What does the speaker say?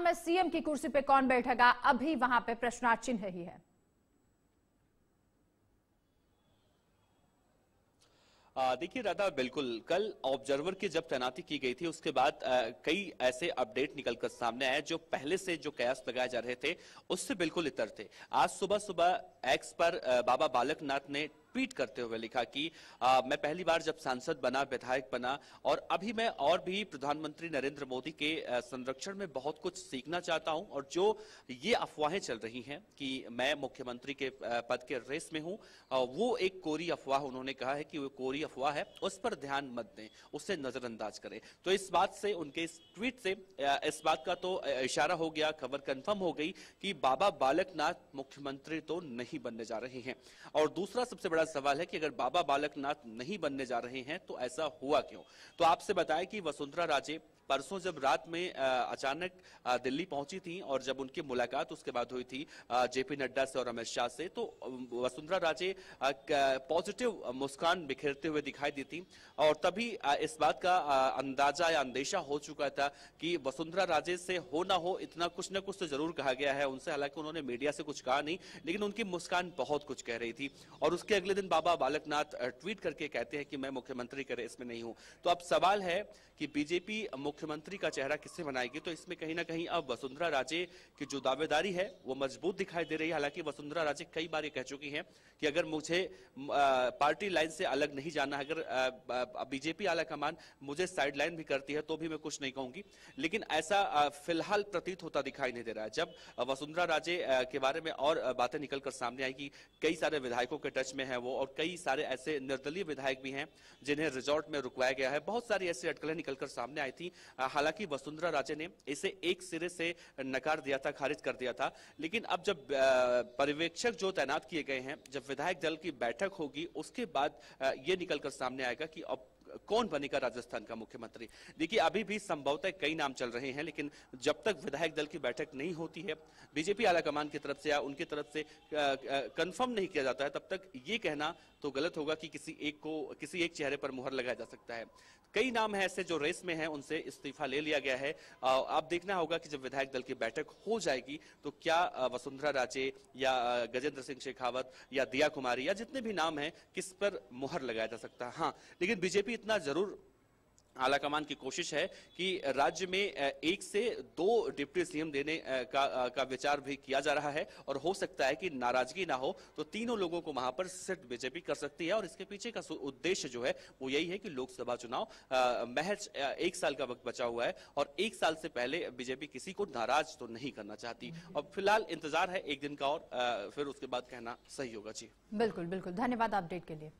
में सीएम की कुर्सी पे कौन बैठेगा, अभी वहां पे प्रश्नार्थ चिन्ह ही है। देखिए राधा, बिल्कुल कल ऑब्जर्वर की जब तैनाती की गई थी उसके बाद कई ऐसे अपडेट निकलकर सामने आए जो पहले से जो कयास लगाए जा रहे थे उससे बिल्कुल इतर थे। आज सुबह सुबह एक्स पर बाबा बालकनाथ ने ट्वीट करते हुए लिखा कि मैं पहली बार जब सांसद बना, विधायक बना, और अभी मैं और भी प्रधानमंत्री नरेंद्र मोदी के संरक्षण में बहुत कुछ सीखना चाहता हूं, और जो ये अफवाहें चल रही हैं कि मैं मुख्यमंत्री के पद के रेस में हूं, वो एक कोरी अफवाह, उन्होंने कहा है कि वो कोरी अफवाह है, उस पर ध्यान मत दें, उससे नजरअंदाज करें। तो इस बात से, उनके इस ट्वीट से इस बात का तो इशारा हो गया, खबर कंफर्म हो गई कि बाबा बालकनाथ मुख्यमंत्री तो नहीं बनने जा रहे हैं। और दूसरा सबसे बड़ा सवाल है कि अगर बाबा बालकनाथ नहीं बनने जा रहे हैं तो ऐसा हुआ क्यों। तो आपसे बताएं कि वसुंधरा राजे परसों जब रात में अचानक दिल्ली पहुंची थी और जब उनकी मुलाकात उसके बाद हुई थी जेपी नड्डा से और अमित शाह से, तो वसुंधरा राजे पॉजिटिव मुस्कान बिखेरते हुए दिखाई दी थी, और तभी इस बात का अंदाजा या अंदेशा हो चुका था कि वसुंधरा राजे से हो ना हो, इतना कुछ ना कुछ तो जरूर कहा गया है उनसे। हालांकि उन्होंने मीडिया से कुछ कहा नहीं, लेकिन उनकी मुस्कान बहुत कुछ कह रही थी। और उसके अगले दिन बाबा बालकनाथ ट्वीट करके कहते हैं कि मैं मुख्यमंत्री के रेस में नहीं हूं। तो अब सवाल है कि बीजेपी मुख्यमंत्री का चेहरा किससे बनाएगी। तो इसमें कहीं ना कहीं अब वसुंधरा राजे की जो दावेदारी है वो मजबूत दिखाई दे रही है। हालांकि वसुंधरा राजे कई बार ये कह चुकी हैं कि अगर मुझे पार्टी लाइन से अलग नहीं जाना, अगर बीजेपी आला कमान मुझे साइड लाइन भी करती है तो भी मैं कुछ नहीं कहूंगी, लेकिन ऐसा फिलहाल प्रतीत होता दिखाई नहीं दे रहा है। जब वसुंधरा राजे के बारे में और बातें निकलकर सामने आई कि कई सारे विधायकों के टच में है वो, और कई सारे ऐसे निर्दलीय विधायक भी हैं जिन्हें रिजॉर्ट में रुकवाया गया है, बहुत सारी ऐसी अटकलें निकलकर सामने आई थी। हालांकि वसुंधरा राजे ने इसे एक सिरे से नकार दिया था, खारिज कर दिया था। लेकिन अब जब पर्यवेक्षक जो तैनात किए गए हैं, जब विधायक दल की बैठक होगी उसके बाद ये निकलकर सामने आएगा कि अब कौन बनेगा राजस्थान का मुख्यमंत्री। देखिए अभी भी संभवतः कई नाम चल रहे हैं, लेकिन जब तक विधायक दल की बैठक नहीं होती है, बीजेपी आलाकमान की तरफ से या उनकी तरफ से कंफर्म नहीं किया जाता है, तब तक ये कहना तो गलत होगा कि किसी एक चेहरे पर मुहर लगाया जा सकता है। कई नाम है ऐसे जो रेस में हैं, उनसे इस्तीफा ले लिया गया है। अब देखना होगा कि जब विधायक दल की बैठक हो जाएगी तो क्या वसुंधरा राजे या गजेंद्र सिंह शेखावत या दिया कुमारी या जितने भी नाम हैं, किस पर मुहर लगाया जा सकता है। हाँ, लेकिन बीजेपी इतना जरूर आलाकमान की कोशिश है कि राज्य में 1 से 2 डिप्टी सीएम देने का विचार भी किया जा रहा है, और हो सकता है कि नाराजगी ना हो तो तीनों लोगों को वहां पर सिर्फ बीजेपी कर सकती है। और इसके पीछे का उद्देश्य जो है वो यही है कि लोकसभा चुनाव महज 1 साल का वक्त बचा हुआ है, और 1 साल से पहले बीजेपी किसी को नाराज तो नहीं करना चाहती। और फिलहाल इंतजार है 1 दिन का, और फिर उसके बाद कहना सही होगा। जी बिल्कुल बिल्कुल, धन्यवाद अपडेट के लिए।